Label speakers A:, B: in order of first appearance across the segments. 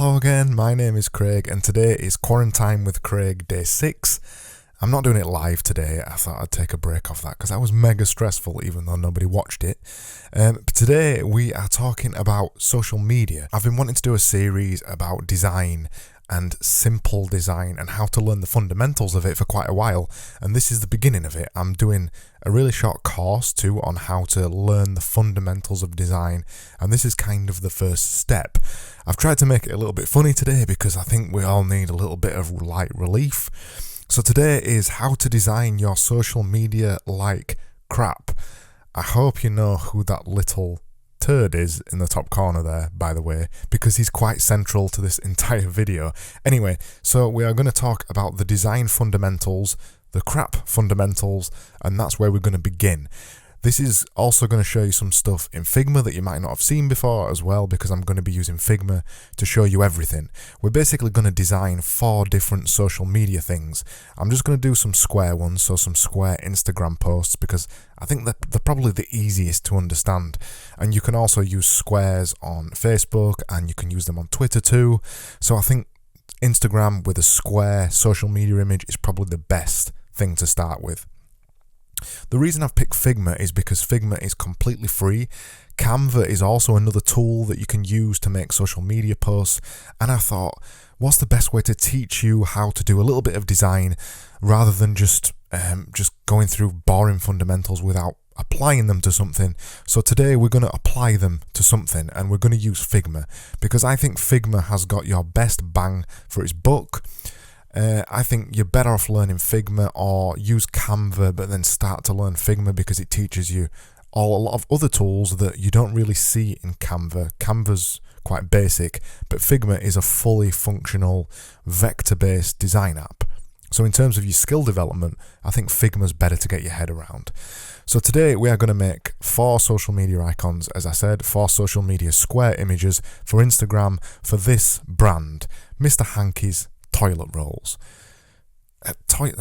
A: Hello again, my name is Craig and today is Quarantine with Craig Day 6. I'm not doing it live today, I thought I'd take a break off that because that was mega stressful even though nobody watched it. But today we are talking about social media. I've been wanting to do a series about design and simple design and how to learn the fundamentals of it for quite a while, and this is the beginning of it. I'm doing a really short course too on how to learn the fundamentals of design, and this is kind of the first step. I've tried to make it a little bit funny today because I think we all need a little bit of light relief. So today is how to design your social media like crap. I hope you know who that little turd is in the top corner there, by the way, because he's quite central to this entire video. Anyway, so we are going to talk about the design fundamentals, the crap fundamentals, and that's where we're going to begin. This is also going to show you some stuff in Figma that you might not have seen before as well, because I'm going to be using Figma to show you everything. We're basically going to design 4 different social media things. I'm just going to do some square ones, so some square Instagram posts, because I think they're probably the easiest to understand. And you can also use squares on Facebook and you can use them on Twitter too. So I think Instagram with a square social media image is probably the best thing to start with. The reason I've picked Figma is because Figma is completely free. Canva is also another tool that you can use to make social media posts, and I thought, what's the best way to teach you how to do a little bit of design rather than just going through boring fundamentals without applying them to something. So today we're going to apply them to something, and we're going to use Figma because I think Figma has got your best bang for its buck. I think you're better off learning Figma or use Canva, but then start to learn Figma because it teaches you a lot of other tools that you don't really see in Canva. Canva's quite basic, but Figma is a fully functional vector-based design app. So in terms of your skill development, I think Figma's better to get your head around. So today we are going to make 4 social media icons, as I said, 4 social media square images for Instagram for this brand, Mr. Hanky's toilet rolls. Toilet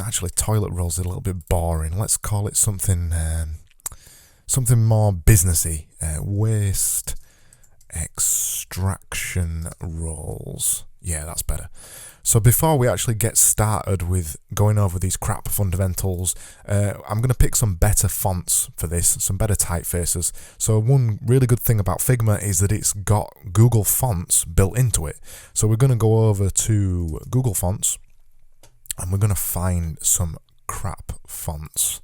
A: rolls are a little bit boring. Let's call it something more businessy. Waste extraction rolls. Yeah, that's better. So before we actually get started with going over these crap fundamentals, I'm going to pick some better fonts for this, some better typefaces. So one really good thing about Figma is that it's got Google Fonts built into it. So we're going to go over to Google Fonts and we're going to find some crap fonts.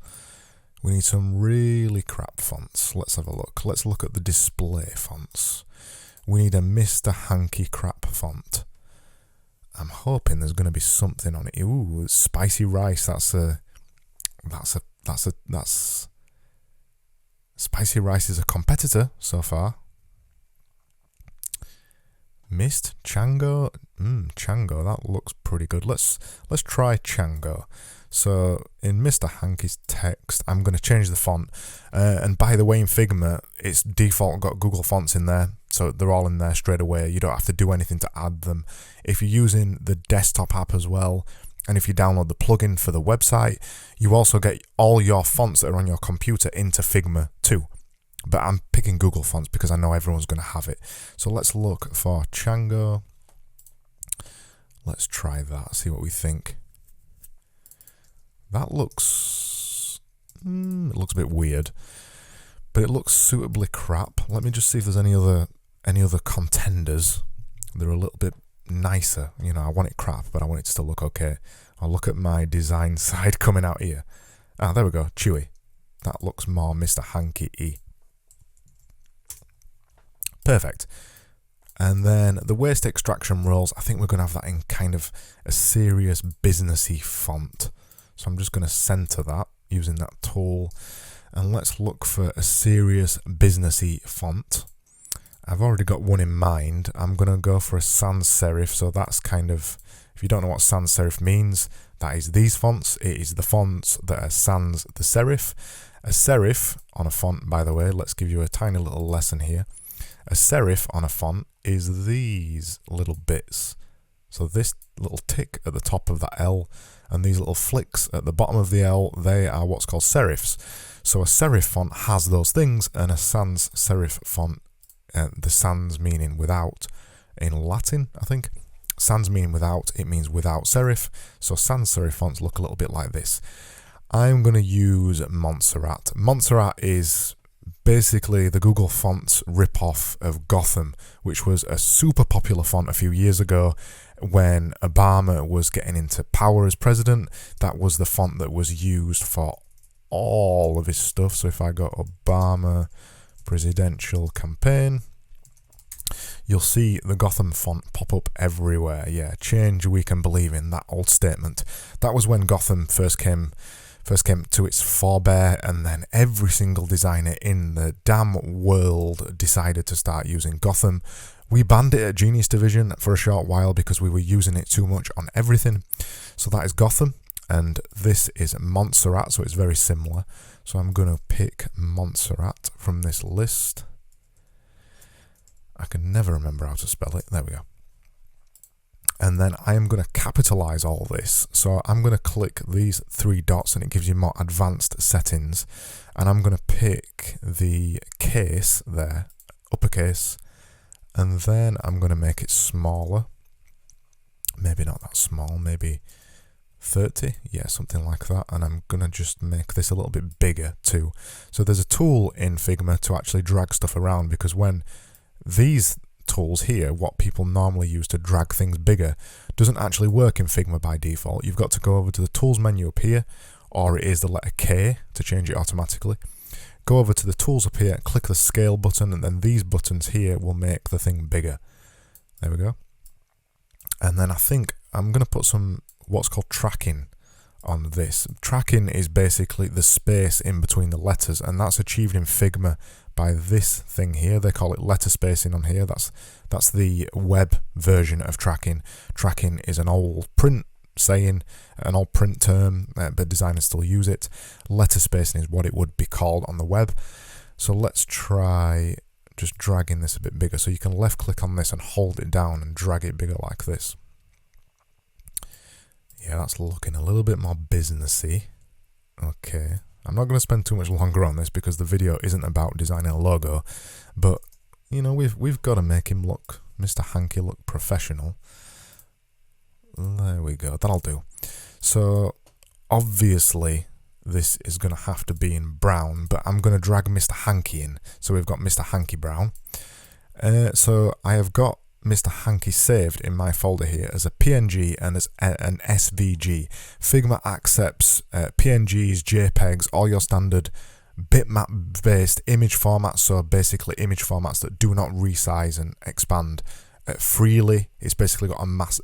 A: We need some really crap fonts. Let's have a look. Let's look at the display fonts. We need a Mr. Hanky crap font. I'm hoping there's going to be something on it. Ooh, spicy rice. That's spicy rice is a competitor so far. Mist Chango. Chango. That looks pretty good. Let's try Chango. So in Mr. Hanky's text, I'm going to change the font. And by the way, in Figma, it's default got Google Fonts in there. So they're all in there straight away. You don't have to do anything to add them. If you're using the desktop app as well, and if you download the plugin for the website, you also get all your fonts that are on your computer into Figma too. But I'm picking Google Fonts because I know everyone's going to have it. So let's look for Chango. Let's try that, see what we think. That looks... it looks a bit weird, but it looks suitably crap. Let me just see if there's any other contenders. They're a little bit nicer. You know, I want it crap, but I want it to still look okay. I'll look at my design side coming out here. Ah, there we go. Chewy. That looks more Mr. Hanky-y. Perfect. And then the waste extraction rolls, I think we're going to have that in kind of a serious businessy font. So I'm just going to center that using that tool. And let's look for a serious businessy font. I've already got one in mind. I'm going to go for a sans serif. So that's kind of, if you don't know what sans serif means, that is these fonts. It is the fonts that are sans the serif. A serif on a font, by the way, let's give you a tiny little lesson here. A serif on a font is these little bits. So this little tick at the top of that L and these little flicks at the bottom of the L, they are what's called serifs. So a serif font has those things, and a sans serif font, the sans meaning without, in Latin, I think. Sans meaning without, it means without serif. So sans serif fonts look a little bit like this. I'm going to use Montserrat. Montserrat is basically the Google Fonts ripoff of Gotham, which was a super popular font a few years ago when Obama was getting into power as president. That was the font that was used for all of his stuff. So if I go Obama presidential campaign, you'll see the Gotham font pop up everywhere. Yeah, change we can believe in, that old statement. That was when Gotham first came to its forebear, and then every single designer in the damn world decided to start using Gotham. We banned it at Genius Division for a short while because we were using it too much on everything. So that is Gotham, and this is Montserrat, so it's very similar. So I'm going to pick Montserrat from this list. I can never remember how to spell it. There we go. And then I am going to capitalize all this. So I'm going to click these three dots and it gives you more advanced settings. And I'm going to pick the case there, uppercase. And then I'm going to make it smaller. Maybe not that small, maybe 30. Yeah, something like that. And I'm going to just make this a little bit bigger too. So there's a tool in Figma to actually drag stuff around, because when these tools here, what people normally use to drag things bigger, doesn't actually work in Figma by default. You've got to go over to the tools menu up here, or it is the letter K to change it automatically. Go over to the tools up here, click the scale button, and then these buttons here will make the thing bigger. There we go. And then I think I'm going to put some what's called tracking on this. Tracking is basically the space in between the letters, and that's achieved in Figma by this thing here. They call it letter spacing on here. That's the web version of tracking. Tracking is an old print saying, an old print term, but designers still use it. Letter spacing is what it would be called on the web. So let's try just dragging this a bit bigger. So you can left click on this and hold it down and drag it bigger like this. Yeah, that's looking a little bit more businessy. Okay. I'm not going to spend too much longer on this because the video isn't about designing a logo, but you know, we've got to make him look, Mr. Hankey, look professional. There we go, that'll do. So obviously this is going to have to be in brown, but I'm going to drag Mr. Hankey in. So we've got Mr. Hankey brown. So I have got Mr. Hankey saved in my folder here as a PNG and as an SVG. Figma accepts PNGs, JPEGs, all your standard bitmap based image formats, so basically image formats that do not resize and expand freely. It's basically got a mass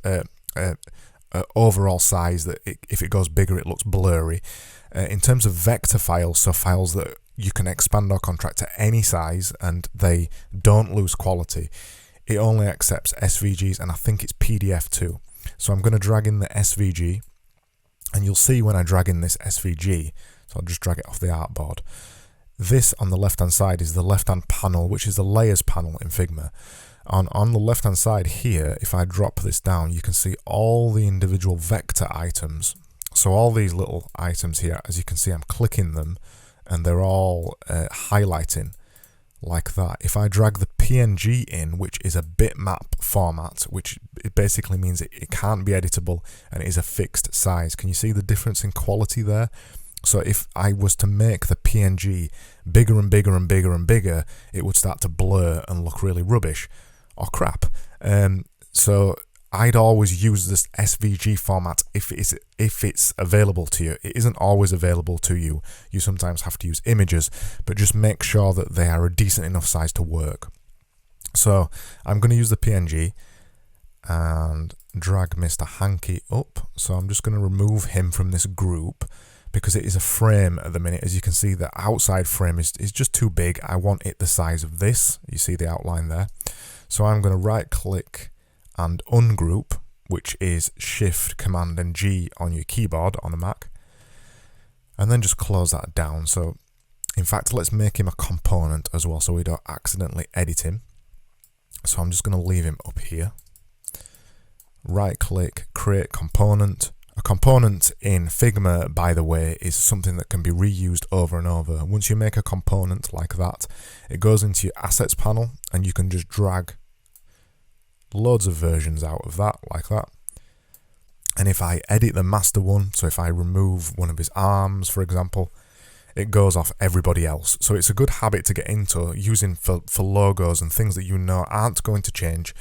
A: overall size that if it goes bigger it looks blurry. In terms of vector files, so files that you can expand or contract to any size and they don't lose quality, it only accepts SVGs, and I think it's PDF too. So I'm going to drag in the SVG, and you'll see when I drag in this SVG, so I'll just drag it off the artboard. This on the left hand side is the left hand panel, which is the layers panel in Figma. On the left hand side here, if I drop this down, you can see all the individual vector items. So all these little items here, as you can see, I'm clicking them and they're all highlighting like that. If I drag the PNG in, which is a bitmap format, which it basically means it can't be editable and it is a fixed size. Can you see the difference in quality there? So if I was to make the PNG bigger and bigger and bigger and bigger, it would start to blur and look really rubbish or crap. So I'd always use this SVG format if it's available to you. It isn't always available to you. You sometimes have to use images, but just make sure that they are a decent enough size to work. So I'm going to use the PNG and drag Mr. Hankey up. So I'm just going to remove him from this group because it is a frame at the minute. As you can see, the outside frame is just too big. I want it the size of this. You see the outline there. So I'm going to right click and ungroup, which is Shift, Command and G on your keyboard on a Mac, and then just close that down. So in fact, let's make him a component as well so we don't accidentally edit him. So I'm just going to leave him up here. Right click, create component. A component in Figma, by the way, is something that can be reused over and over. Once you make a component like that, it goes into your assets panel and you can just drag loads of versions out of that, like that. And if I edit the master one, so if I remove one of his arms, for example, it goes off everybody else. So it's a good habit to get into, using for logos and things that you know aren't going to change,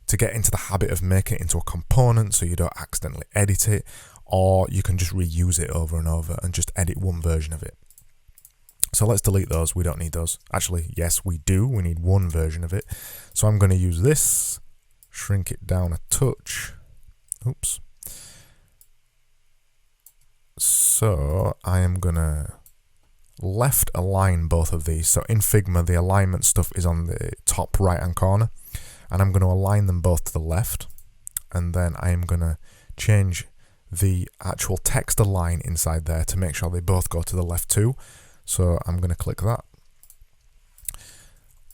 A: to get into the habit of making it into a component so you don't accidentally edit it, or you can just reuse it over and over and just edit one version of it. So let's delete those. We don't need those. Actually, yes, we do. We need one version of it. So I'm going to use this, shrink it down a touch. Oops. So I am going to left align both of these. So in Figma, the alignment stuff is on the top right hand corner, and I'm going to align them both to the left. And then I am going to change the actual text align inside there to make sure they both go to the left too. So I'm going to click that.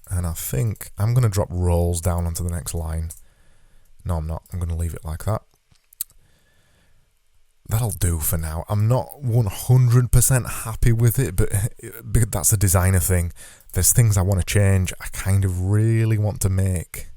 A: And I think I'm going to drop roles down onto the next line. No, I'm not. I'm going to leave it like that. That'll do for now. I'm not 100% happy with it, but that's a designer thing. There's things I want to change. I kind of really want to make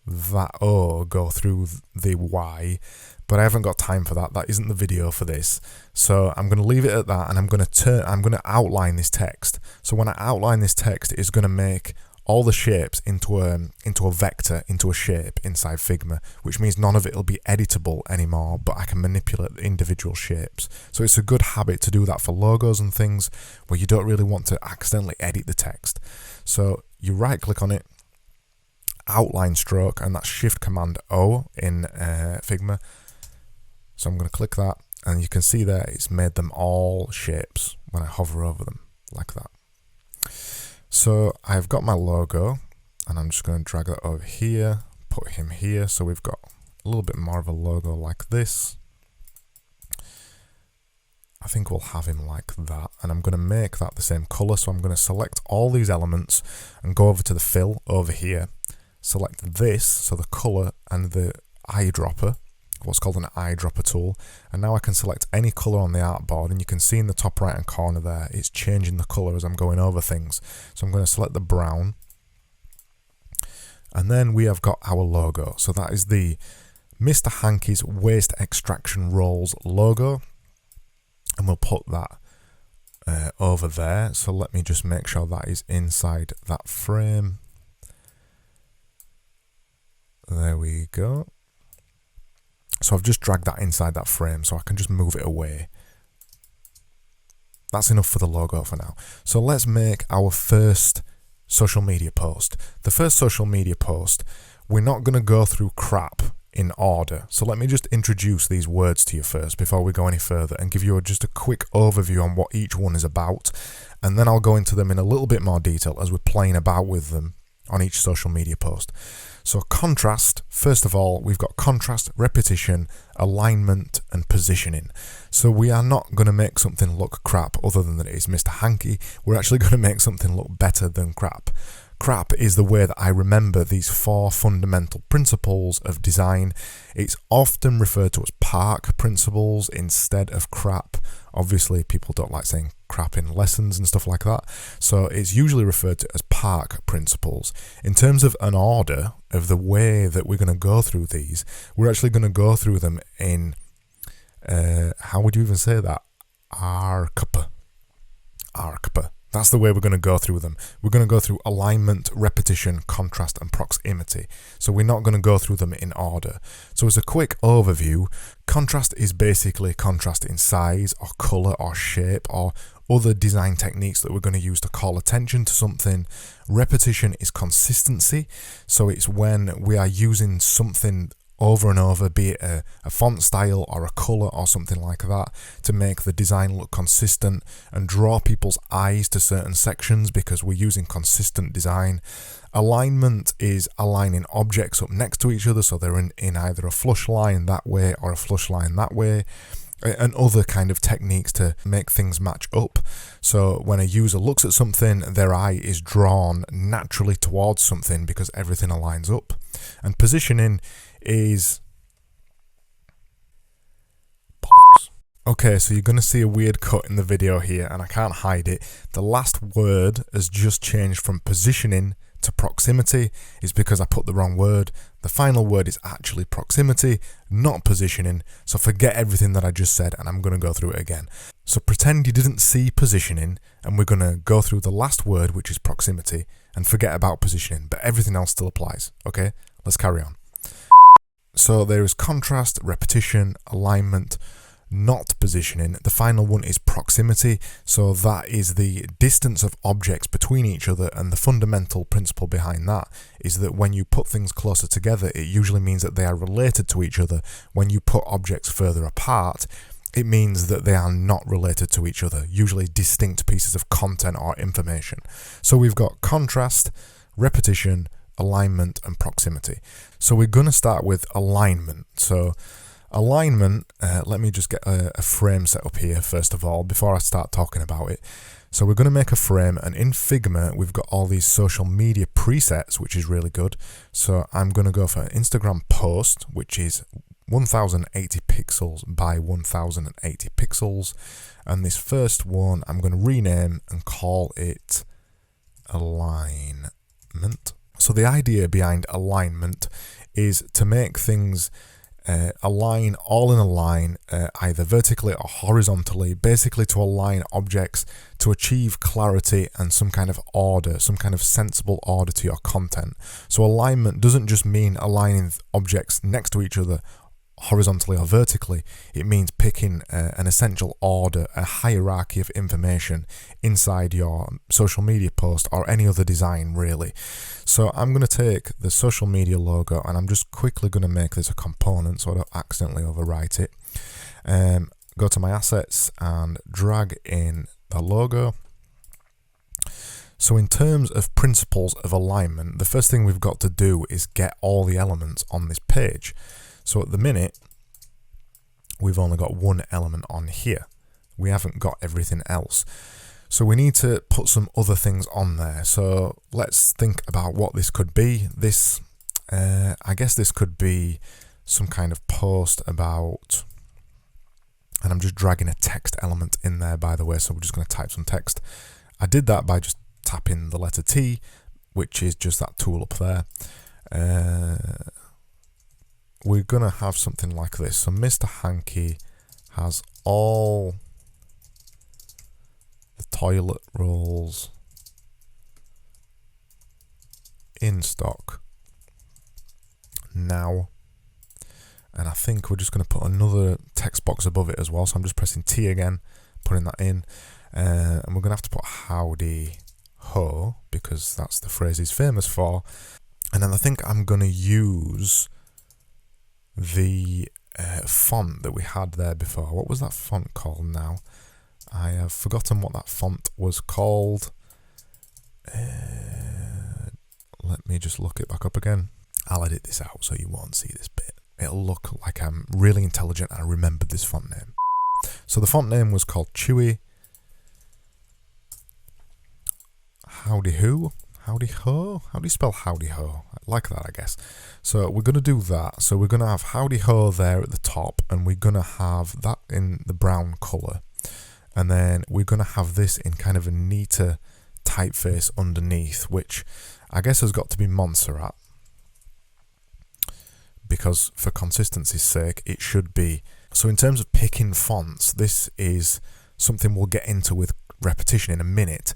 A: that O go through the Y, but I haven't got time for that. That isn't the video for this. So I'm going to leave it at that, and I'm going to outline this text. So when I outline this text, it's going to make all the shapes into a vector, into a shape inside Figma, which means none of it will be editable anymore, but I can manipulate the individual shapes. So it's a good habit to do that for logos and things where you don't really want to accidentally edit the text. So you right click on it, outline stroke, and that's Shift Command O in Figma. So I'm going to click that, and you can see there it's made them all shapes when I hover over them like that. So I've got my logo, and I'm just going to drag that over here, put him here, so we've got a little bit more of a logo like this. I think we'll have him like that, and I'm going to make that the same color. So I'm going to select all these elements and go over to the fill over here, select this, so the color and the eyedropper, what's called an eyedropper tool, and now I can select any color on the artboard, and you can see in the top right hand corner there it's changing the color as I'm going over things. So I'm going to select the brown, and then we have got our logo. So that is the Mr. Hankey's Waste Extraction Rolls logo, and we'll put that over there. So let me just make sure that is inside that frame. There we go. So I've just dragged that inside that frame, so I can just move it away. That's enough for the logo for now. So let's make our first social media post. The first social media post, we're not going to go through crap in order. So let me just introduce these words to you first before we go any further, and give you just a quick overview on what each one is about. And then I'll go into them in a little bit more detail as we're playing about with them on each social media post. So contrast, first of all, we've got contrast, repetition, alignment, and positioning. So we are not going to make something look crap other than that it is Mr. Hankey. We're actually going to make something look better than crap. Crap is the way that I remember these 4 fundamental principles of design. It's often referred to as PARC principles instead of crap. Obviously, people don't like saying crap in lessons and stuff like that. So it's usually referred to as PARC principles. In terms of an order of the way that we're going to go through these, we're actually going to go through them in, how would you even say that? ARCP. That's the way we're going to go through them. We're going to go through alignment, repetition, contrast, and proximity. So we're not going to go through them in order. So as a quick overview, contrast is basically contrast in size or color or shape or other design techniques that we're going to use to call attention to something. Repetition is consistency. So it's when we are using something over and over, be it a font style or a color or something like that, to make the design look consistent and draw people's eyes to certain sections because we're using consistent design. Alignment is aligning objects up next to each other, so they're in either a flush line that way or a flush line that way, and other kind of techniques to make things match up. So when a user looks at something, their eye is drawn naturally towards something because everything aligns up. And positioning is okay, so you're going to see a weird cut in the video here, and I can't hide it. The last word has just changed from positioning to proximity. Is because I put the wrong word. The final word is actually proximity, not positioning, so forget everything that I just said and I'm going to go through it again. So pretend you didn't see positioning, and we're going to go through the last word, which is proximity, and forget about positioning, but everything else still applies. Okay, let's carry on. So there is contrast, repetition, alignment, not positioning. The final one is proximity, so that is the distance of objects between each other, and the fundamental principle behind that is that when you put things closer together, it usually means that they are related to each other. When you put objects further apart, it means that they are not related to each other, usually distinct pieces of content or information. So we've got contrast, repetition, alignment, and proximity. So we're going to start with alignment. So alignment, let me just get a frame set up here first of all before I start talking about it. So we're going to make a frame, and in Figma we've got all these social media presets, which is really good. So I'm going to go for an Instagram post, which is 1080 pixels by 1080 pixels, and this first one I'm going to rename and call it alignment. So the idea behind alignment is to make things align all in a line, either vertically or horizontally, basically to align objects to achieve clarity and some kind of order, some kind of sensible order to your content. So alignment doesn't just mean aligning objects next to each other horizontally or vertically. It means picking an essential order, a hierarchy of information inside your social media post or any other design really. So I'm going to take the social media logo and I'm just quickly going to make this a component so I don't accidentally overwrite it. Go to my assets and drag in the logo. So in terms of principles of alignment, the first thing we've got to do is get all the elements on this page. So at the minute, we've only got one element on here. We haven't got everything else. So we need to put some other things on there. So let's think about what this could be. This, I guess this could be some kind of post about, and I'm just dragging a text element in there, by the way, so we're just going to type some text. I did that by just tapping the letter T, which is just that tool up there. We're going to have something like this. So Mr. Hankey has all the toilet rolls in stock now. And I think we're just going to put another text box above it as well. So I'm just pressing T again, putting that in. And we're going to have to put howdy ho, because that's the phrase he's famous for. And then I think I'm going to use the font that we had there before. What was that font called now? I have forgotten what that font was called. Let me just look it back up again. I'll edit this out so you won't see this bit. It'll look like I'm really intelligent and I remembered this font name. So the font name was called Chewy. Howdy who? Howdy ho? How do you spell howdy ho? I like that, I guess. So we're going to do that. So we're going to have howdy ho there at the top, and we're going to have that in the brown colour. And then we're going to have this in kind of a neater typeface underneath, which I guess has got to be Montserrat, because for consistency's sake, it should be. So in terms of picking fonts, this is something we'll get into with repetition in a minute,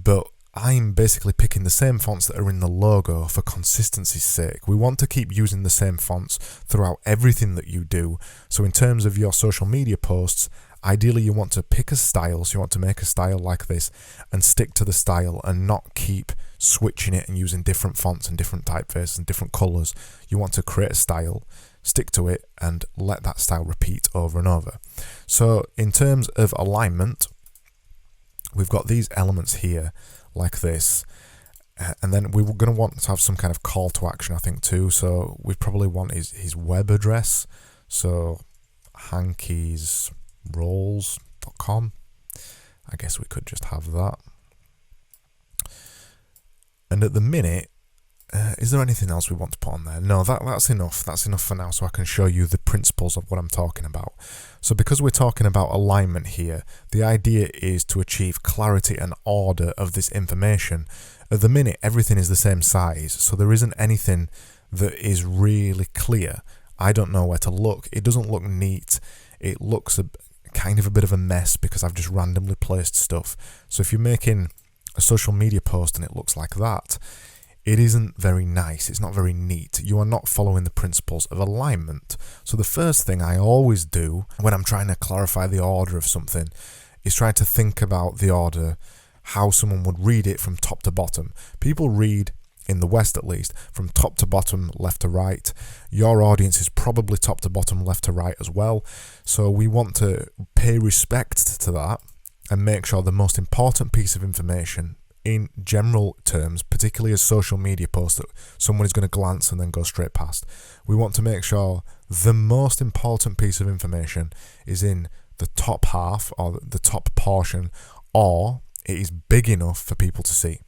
A: but I'm basically picking the same fonts that are in the logo for consistency's sake. We want to keep using the same fonts throughout everything that you do. So in terms of your social media posts, ideally you want to pick a style. So you want to make a style like this and stick to the style and not keep switching it and using different fonts and different typefaces and different colours. You want to create a style, stick to it, and let that style repeat over and over. So in terms of alignment, we've got these elements here like this, and then we're going to want to have some kind of call to action, I think, too. So we probably want his web address, so hankeysrolls.com. I guess we could just have that. And at the minute, is there anything else we want to put on there? No, that's enough. That's enough for now, so I can show you the principles of what I'm talking about. So because we're talking about alignment here, the idea is to achieve clarity and order of this information. At the minute, everything is the same size, so there isn't anything that is really clear. I don't know where to look. It doesn't look neat. It looks kind of a bit of a mess because I've just randomly placed stuff. So if you're making a social media post and it looks like that, it isn't very nice. It's not very neat. You are not following the principles of alignment. So the first thing I always do when I'm trying to clarify the order of something is try to think about the order, how someone would read it from top to bottom. People read, in the West at least, from top to bottom, left to right. Your audience is probably top to bottom, left to right as well. So we want to pay respect to that and make sure the most important piece of information in general terms, particularly as social media posts that someone is going to glance and then go straight past. We want to make sure the most important piece of information is in the top half or the top portion, or it is big enough for people to see.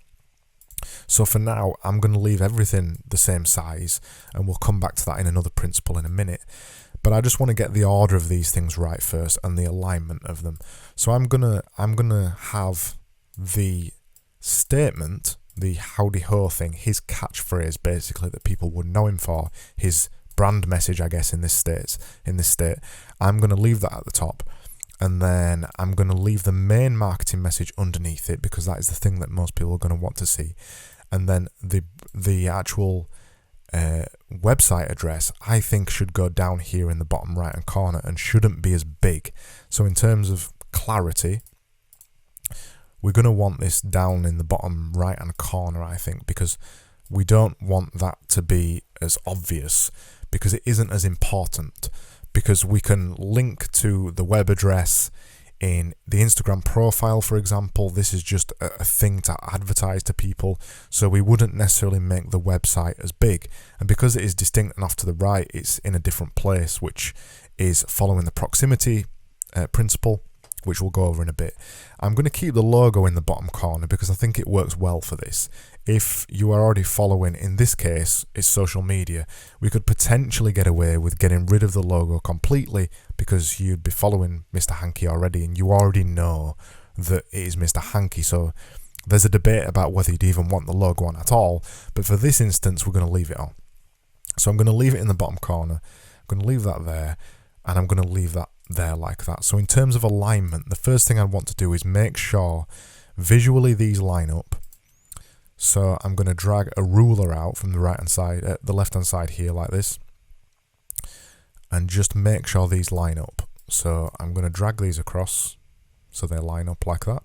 A: So for now, I'm going to leave everything the same size, and we'll come back to that in another principle in a minute. But I just want to get the order of these things right first and the alignment of them. So I'm gonna have the statement, the howdy ho thing, his catchphrase basically that people would know him for, his brand message, I guess, in this state. I'm going to leave that at the top, and then I'm going to leave the main marketing message underneath it because that is the thing that most people are going to want to see. And then the actual website address, I think, should go down here in the bottom right hand corner and shouldn't be as big. So in terms of clarity, we're going to want this down in the bottom right hand corner, I think, because we don't want that to be as obvious, because it isn't as important, because we can link to the web address in the Instagram profile, for example. This is just a thing to advertise to people, so we wouldn't necessarily make the website as big. And because it is distinct and off to the right, it's in a different place, which is following the proximity principle, which we'll go over in a bit. I'm going to keep the logo in the bottom corner because I think it works well for this. If you are already following, in this case, it's social media, we could potentially get away with getting rid of the logo completely because you'd be following Mr. Hankey already and you already know that it is Mr. Hankey. So there's a debate about whether you'd even want the logo on at all. But for this instance, we're going to leave it on. So I'm going to leave it in the bottom corner. I'm going to leave that there, and I'm going to leave that there like that. So in terms of alignment, the first thing I want to do is make sure visually these line up. So I'm going to drag a ruler out from the right hand side, the left hand side here like this, and just make sure these line up. So I'm going to drag these across so they line up like that,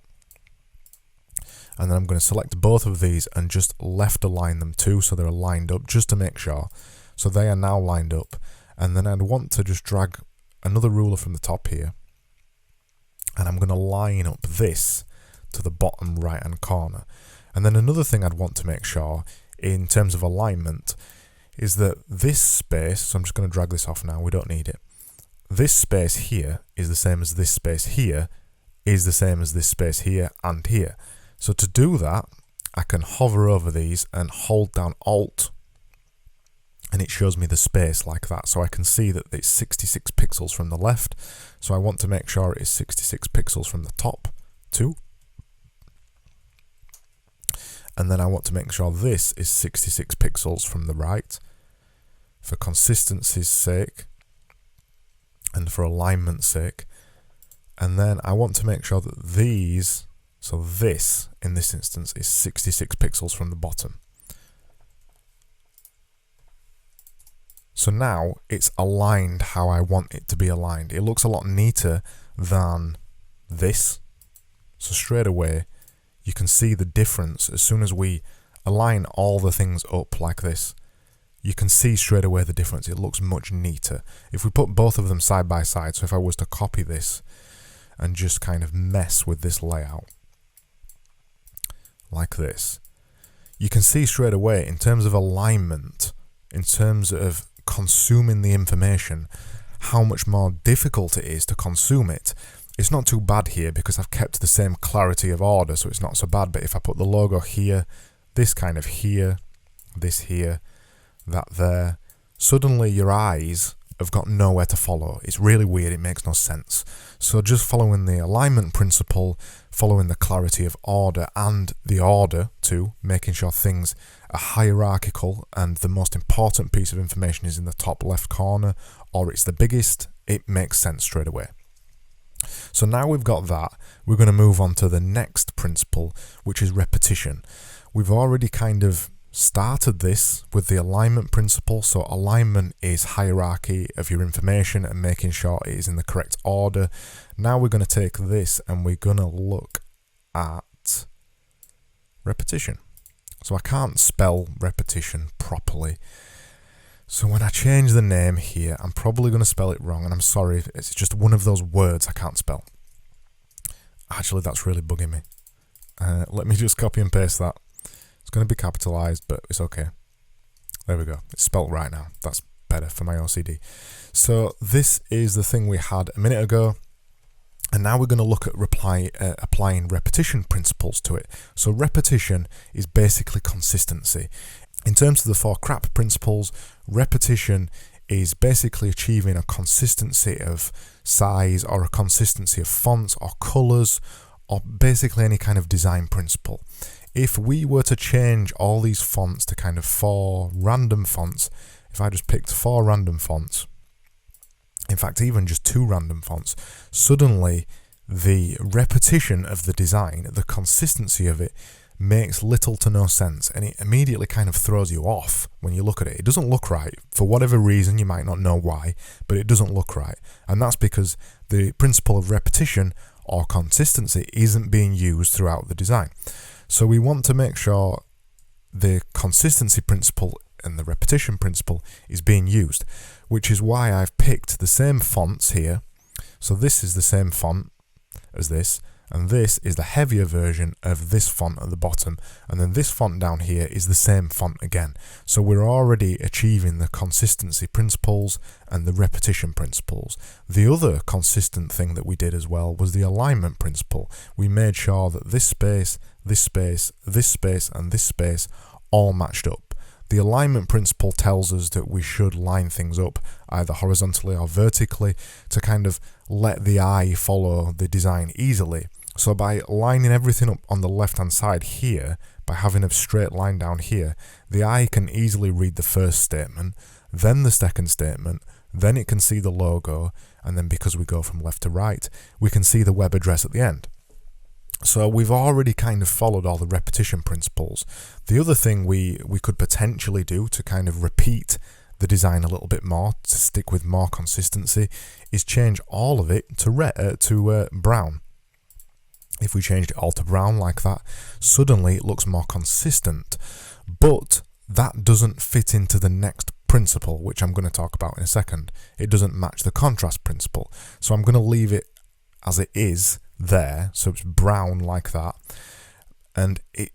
A: and then I'm going to select both of these and just left align them too so they're lined up, just to make sure. So they are now lined up, and then I'd want to just drag another ruler from the top here, and I'm going to line up this to the bottom right hand corner. And then another thing I'd want to make sure in terms of alignment is that this space, so I'm just going to drag this off now, we don't need it. This space here is the same as this space here, is the same as this space here and here. So to do that, I can hover over these and hold down Alt, and it shows me the space like that. So I can see that it's 66 pixels from the left. So I want to make sure it is 66 pixels from the top too. And then I want to make sure this is 66 pixels from the right for consistency's sake and for alignment's sake. And then I want to make sure that these, so this in this instance is 66 pixels from the bottom. So now it's aligned how I want it to be aligned. It looks a lot neater than this. So straight away, you can see the difference as soon as we align all the things up like this. You can see straight away the difference. It looks much neater. If we put both of them side by side, so if I was to copy this and just kind of mess with this layout like this, you can see straight away in terms of alignment, in terms of consuming the information, how much more difficult it is to consume it. It's not too bad here because I've kept the same clarity of order, so it's not so bad. But if I put the logo here, this kind of here, this here, that there, suddenly your eyes have got nowhere to follow. It's really weird, it makes no sense. So just following the alignment principle, following the clarity of order and the order too, making sure things a hierarchical and the most important piece of information is in the top left corner, or it's the biggest, it makes sense straight away. So now we've got that, we're going to move on to the next principle, which is repetition. We've already kind of started this with the alignment principle. So alignment is hierarchy of your information and making sure it is in the correct order. Now we're going to take this and we're going to look at repetition. So I can't spell repetition properly. So when I change the name here, I'm probably going to spell it wrong, and I'm sorry if it's just one of those words I can't spell. Actually, that's really bugging me. Let me just copy and paste that. It's going to be capitalized, but it's okay. There we go. It's spelt right now. That's better for my OCD. So this is the thing we had a minute ago. And now we're going to look at applying repetition principles to it. So repetition is basically consistency. In terms of the 4 CRAP principles, repetition is basically achieving a consistency of size or a consistency of fonts or colours or basically any kind of design principle. If we were to change all these fonts to kind of 4 random fonts, if I just picked 4 random fonts, in fact even just 2 random fonts, suddenly the repetition of the design, the consistency of it, makes little to no sense, and it immediately kind of throws you off when you look at it. It doesn't look right for whatever reason, you might not know why, but it doesn't look right, and that's because the principle of repetition or consistency isn't being used throughout the design. So we want to make sure the consistency principle and the repetition principle is being used, which is why I've picked the same fonts here. So this is the same font as this, and this is the heavier version of this font at the bottom, and then this font down here is the same font again. So we're already achieving the consistency principles and the repetition principles. The other consistent thing that we did as well was the alignment principle. We made sure that this space, this space, this space, and this space all matched up. The alignment principle tells us that we should line things up either horizontally or vertically to kind of let the eye follow the design easily. So by lining everything up on the left hand side here, by having a straight line down here, the eye can easily read the first statement, then the second statement, then it can see the logo, and then because we go from left to right, we can see the web address at the end. So we've already kind of followed all the repetition principles. The other thing we could potentially do to kind of repeat the design a little bit more, to stick with more consistency, is change all of it to brown. If we changed it all to brown like that, suddenly it looks more consistent. But that doesn't fit into the next principle, which I'm going to talk about in a second. It doesn't match the contrast principle. So I'm going to leave it as it is there, so it's brown like that. And it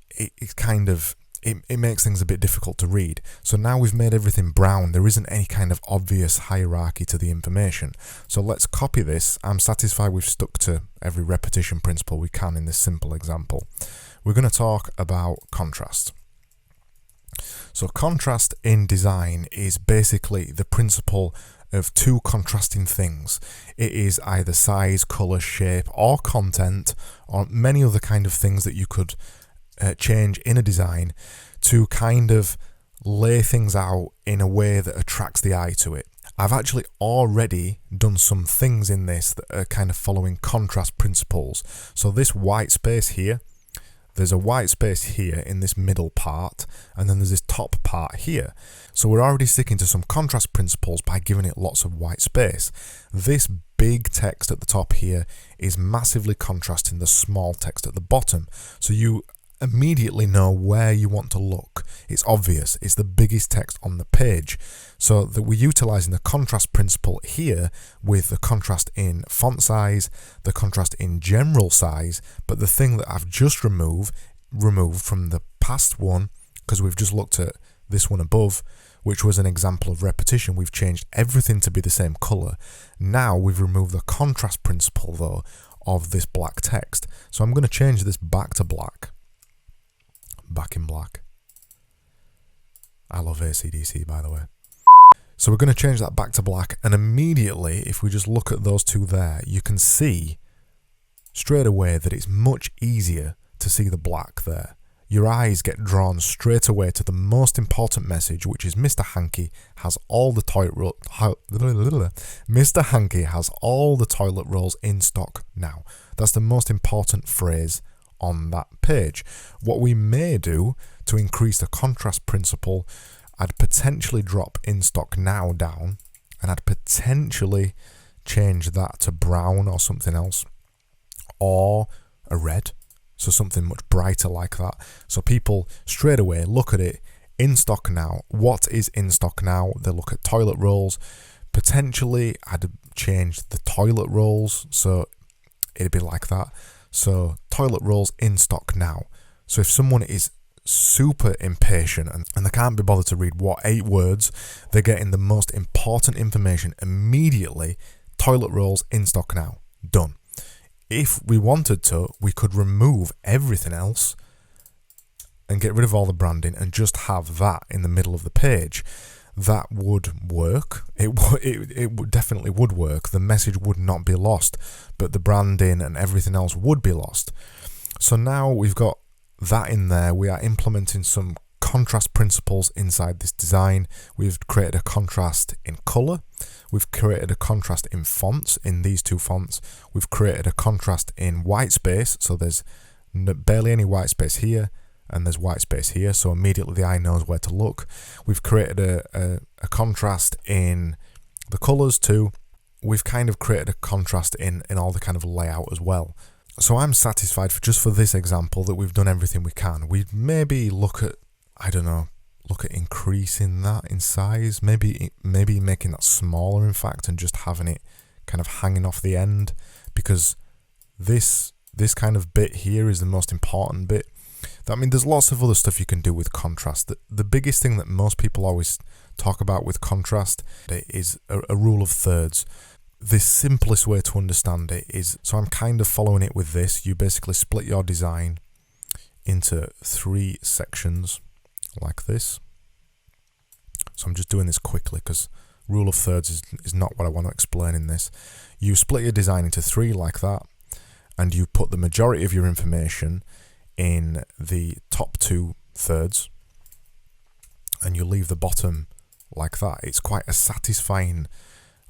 A: kind of it makes things a bit difficult to read. So now we've made everything brown. There isn't any kind of obvious hierarchy to the information. So let's copy this. I'm satisfied we've stuck to every repetition principle we can in this simple example. We're going to talk about contrast. So contrast in design is basically the principle of 2 contrasting things. It is either size, colour, shape, or content, or many other kind of things that you could change in a design to kind of lay things out in a way that attracts the eye to it. I've actually already done some things in this that are kind of following contrast principles. So this white space here, there's a white space here in this middle part, and then there's this top part here. So we're already sticking to some contrast principles by giving it lots of white space. This big text at the top here is massively contrasting the small text at the bottom. So you immediately know where you want to look. It's obvious. It's the biggest text on the page. So that we're utilizing the contrast principle here with the contrast in font size, the contrast in general size, but the thing that I've just removed from the past one, because we've just looked at this one above, which was an example of repetition. We've changed everything to be the same color. Now we've removed the contrast principle though of this black text. So I'm going to change this back to black. Back in black. I love AC/DC, by the way. So we're going to change that back to black, and immediately if we just look at those two there, you can see straight away that it's much easier to see the black there. your eyes get drawn straight away to the most important message, which is Mr. Hankey has all the Mr. Hankey has all the toilet rolls in stock now. That's the most important phrase on that page. What we may do to increase the contrast principle, I'd potentially drop in stock now down, and I'd potentially change that to brown or something else, or a red. So something much brighter like that. So people straight away look at it, in stock now. What is in stock now? They look at toilet rolls. Potentially, I'd change the toilet rolls. So it'd be like that. So toilet rolls in stock now. So if someone is super impatient and they can't be bothered to read 8 words, they're getting the most important information immediately. Toilet rolls in stock now. Done. If we wanted to, we could remove everything else and get rid of all the branding and just have that in the middle of the page. That would work. It definitely would work. The message would not be lost, but the branding and everything else would be lost. So now we've got that in there. We are implementing some contrast principles inside this design. We've created a contrast in color. We've created a contrast in fonts, in these 2 fonts. We've created a contrast in white space, so there's barely any white space here, and there's white space here, so immediately the eye knows where to look. We've created a contrast in the colors too. We've kind of created a contrast in all the kind of layout as well. So I'm satisfied just for this example that we've done everything we can. We'd maybe look at increasing that in size, maybe making that smaller in fact, and just having it kind of hanging off the end, because this kind of bit here is the most important bit. There's lots of other stuff you can do with contrast. The biggest thing that most people always talk about with contrast is a rule of thirds. The simplest way to understand it is, so I'm kind of following it with this. You basically split your design into 3 sections like this. So I'm just doing this quickly because rule of thirds is not what I want to explain in this. You split your design into 3 like that, and you put the majority of your information in the top 2 thirds, and you leave the bottom like that. It's quite a satisfying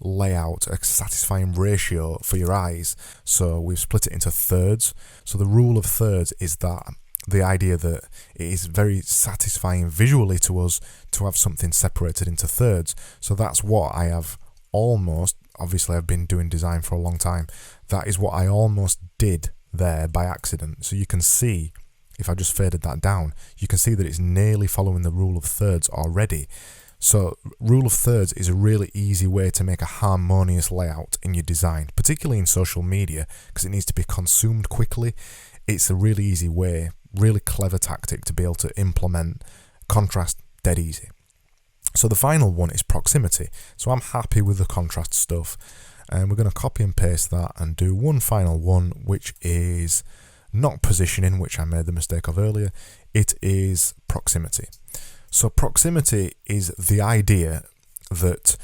A: layout, a satisfying ratio for your eyes. So we've split it into thirds. So the rule of thirds is that the idea that it is very satisfying visually to us to have something separated into thirds. So that's what I have obviously I've been doing design for a long time. That is what I almost did there by accident. So you can see, if I just faded that down, you can see that it's nearly following the rule of thirds already. So rule of thirds is a really easy way to make a harmonious layout in your design, particularly in social media, because it needs to be consumed quickly. It's a really easy way, really clever tactic to be able to implement contrast dead easy. So the final one is proximity. So I'm happy with the contrast stuff, and we're going to copy and paste that and do one final one, which is not positioning, which I made the mistake of earlier. It is proximity. So proximity is the idea that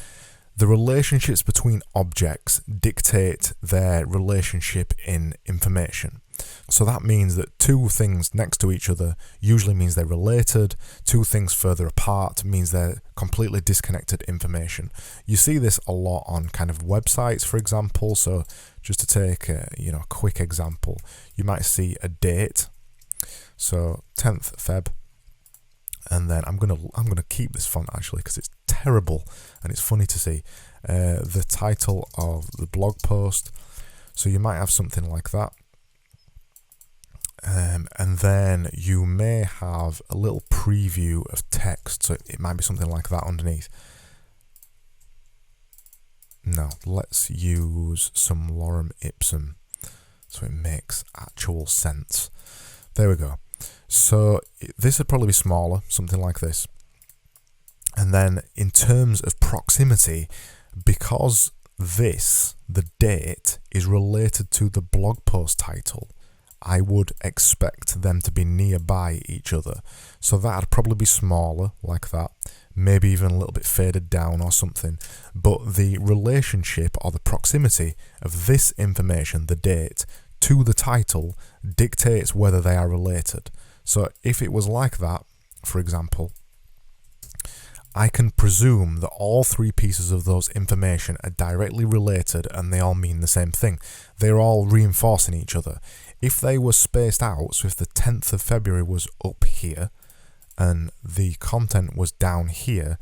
A: the relationships between objects dictate their relationship in information. So that means that 2 things next to each other usually means they're related. 2 things further apart means they're completely disconnected information. You see this a lot on kind of websites, for example. So just to take a quick example, you might see a date. So 10th Feb. And then I'm gonna keep this font actually because it's terrible and it's funny to see. The title of the blog post. So you might have something like that. And then you may have a little preview of text. So it might be something like that underneath. Now let's use some lorem ipsum so it makes actual sense. There we go. So this would probably be smaller, something like this. And then in terms of proximity, because the date is related to the blog post title, I would expect them to be nearby each other. So that'd probably be smaller like that, maybe even a little bit faded down or something. But the relationship or the proximity of this information, the date, to the title dictates whether they are related. So if it was like that, for example, I can presume that all three pieces of those information are directly related and they all mean the same thing. They're all reinforcing each other. If they were spaced out, so if the 10th of February was up here and the content was down here,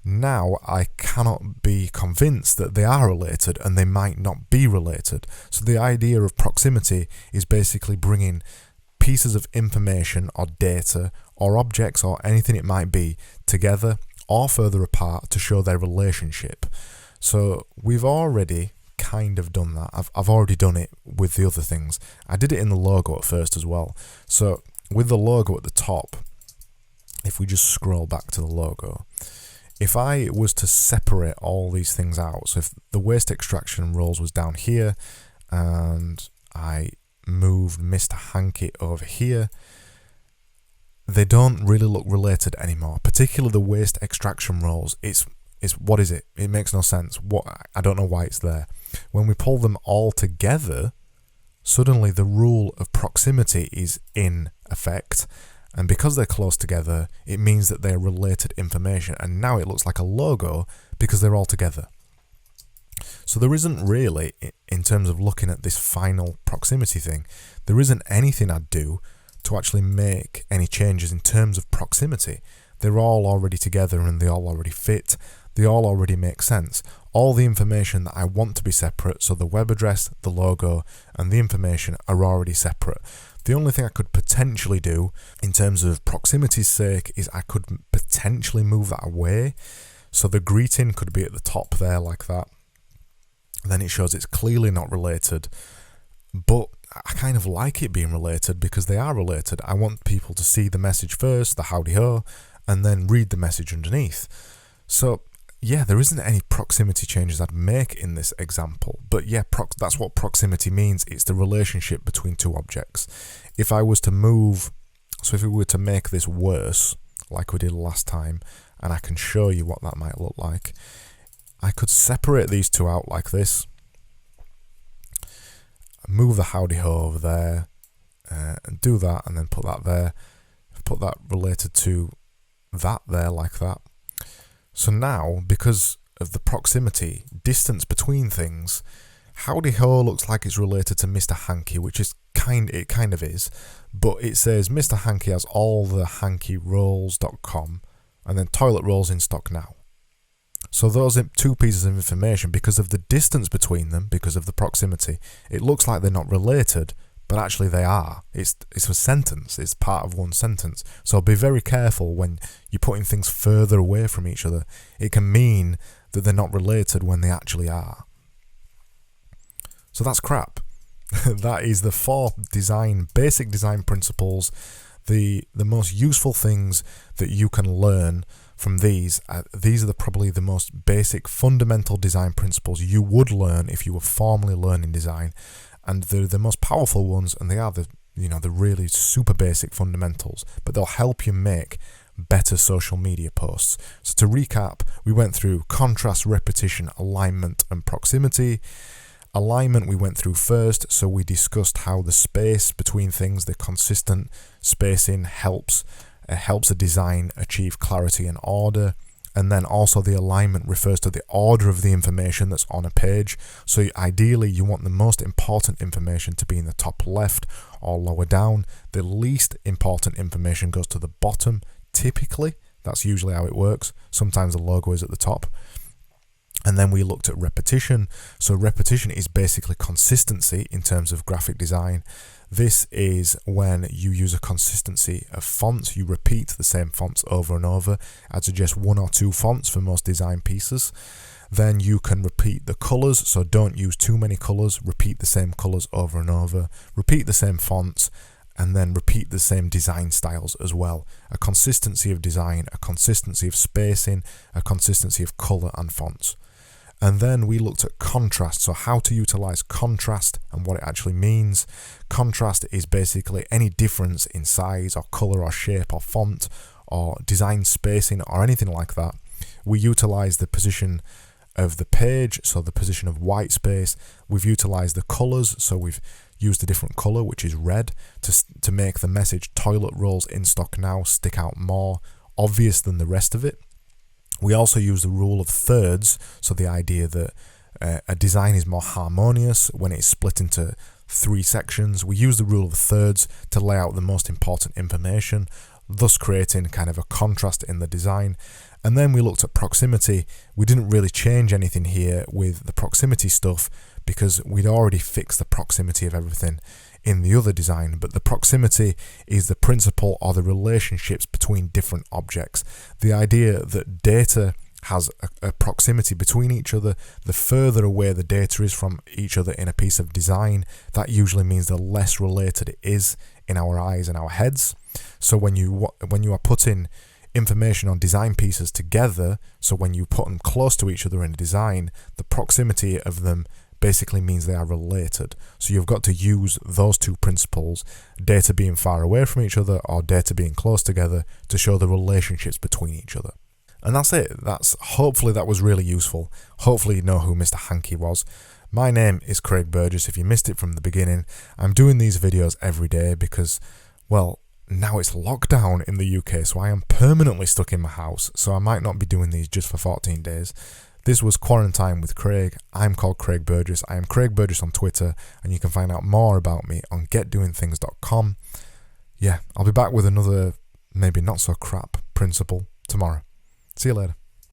A: now I cannot be convinced that they are related and they might not be related. So the idea of proximity is basically bringing pieces of information or data or objects or anything it might be together or further apart to show their relationship. So we've already kind of done that. I've already done it with the other things. I did it in the logo at first as well. So with the logo at the top, if we just scroll back to the logo, if I was to separate all these things out, so if the waste extraction roles was down here and I moved Mr. Hankey over here, they don't really look related anymore, particularly the waste extraction roles. It's what is it? It makes no sense. I don't know why it's there. When we pull them all together, suddenly the rule of proximity is in effect. And because they're close together, it means that they're related information. And now it looks like a logo because they're all together. So there isn't really, in terms of looking at this final proximity thing, there isn't anything I'd do to actually make any changes in terms of proximity. They're all already together and they all already fit. They all already make sense. All the information that I want to be separate, so the web address, the logo, and the information are already separate. The only thing I could potentially do in terms of proximity's sake is I could potentially move that away. So the greeting could be at the top there like that. Then it shows it's clearly not related. But I kind of like it being related because they are related. I want people to see the message first, the howdy ho, and then read the message underneath. So yeah, there isn't any proximity changes I'd make in this example. But yeah, that's what proximity means. It's the relationship between two objects. If I was to move, so if we were to make this worse, like we did last time, and I can show you what that might look like, I could separate these two out like this. Move the howdy ho over there, and do that, and then put that there. Put that related to that there like that. So now, because of the proximity, distance between things, howdy ho looks like it's related to Mr. Hankey, which is it kind of is, but it says Mr. Hankey has all the hankeyrolls.com and then toilet rolls in stock now. So those two pieces of information, because of the distance between them, because of the proximity, it looks like they're not related, but actually they are. It's a sentence. It's part of one sentence. So be very careful when you're putting things further away from each other. It can mean that they're not related when they actually are. So that's crap. That is the 4 basic design principles, the most useful things that you can learn from these. These are probably the most basic fundamental design principles you would learn if you were formally learning design. And they're the most powerful ones, and they are the really super basic fundamentals, but they'll help you make better social media posts. So to recap, we went through contrast, repetition, alignment, and proximity. Alignment we went through first, so we discussed how the space between things, the consistent spacing helps a design achieve clarity and order. And then also the alignment refers to the order of the information that's on a page. So ideally you want the most important information to be in the top left or lower down. The least important information goes to the bottom. Typically, that's usually how it works. Sometimes the logo is at the top. And then we looked at repetition. So repetition is basically consistency in terms of graphic design. This is when you use a consistency of fonts. You repeat the same fonts over and over. I'd suggest 1 or 2 fonts for most design pieces. Then you can repeat the colors. So don't use too many colors. Repeat the same colors over and over. Repeat the same fonts. And then repeat the same design styles as well. A consistency of design, a consistency of spacing, a consistency of color and fonts. And then we looked at contrast, so how to utilize contrast and what it actually means. Contrast is basically any difference in size or color or shape or font or design spacing or anything like that. We utilize the position of the page, so the position of white space. We've utilized the colors, so we've used a different colour, which is red, to make the message "toilet rolls in stock now" stick out more obvious than the rest of it. We also use the rule of thirds, so the idea that a design is more harmonious when it's split into 3 sections. We use the rule of thirds to lay out the most important information, thus creating kind of a contrast in the design. And then we looked at proximity. We didn't really change anything here with the proximity stuff because we'd already fixed the proximity of everything in the other design, but the proximity is the principle or the relationships between different objects. The idea that data has a proximity between each other. The further away the data is from each other in a piece of design, that usually means the less related it is in our eyes and our heads. So when you are putting information on design pieces together, so when you put them close to each other in a design, the proximity of them basically means they are related. So you've got to use those 2 principles, data being far away from each other or data being close together, to show the relationships between each other. And that's it. Hopefully that was really useful. Hopefully you know who Mr. Hankey was. My name is Craig Burgess. If you missed it from the beginning, I'm doing these videos every day because, well, now it's lockdown in the UK, so I am permanently stuck in my house, so I might not be doing these just for 14 days. This was Quarantine with Craig. I'm called Craig Burgess. I am Craig Burgess on Twitter, and you can find out more about me on getdoingthings.com. Yeah, I'll be back with another maybe not so crap principle tomorrow. See you later.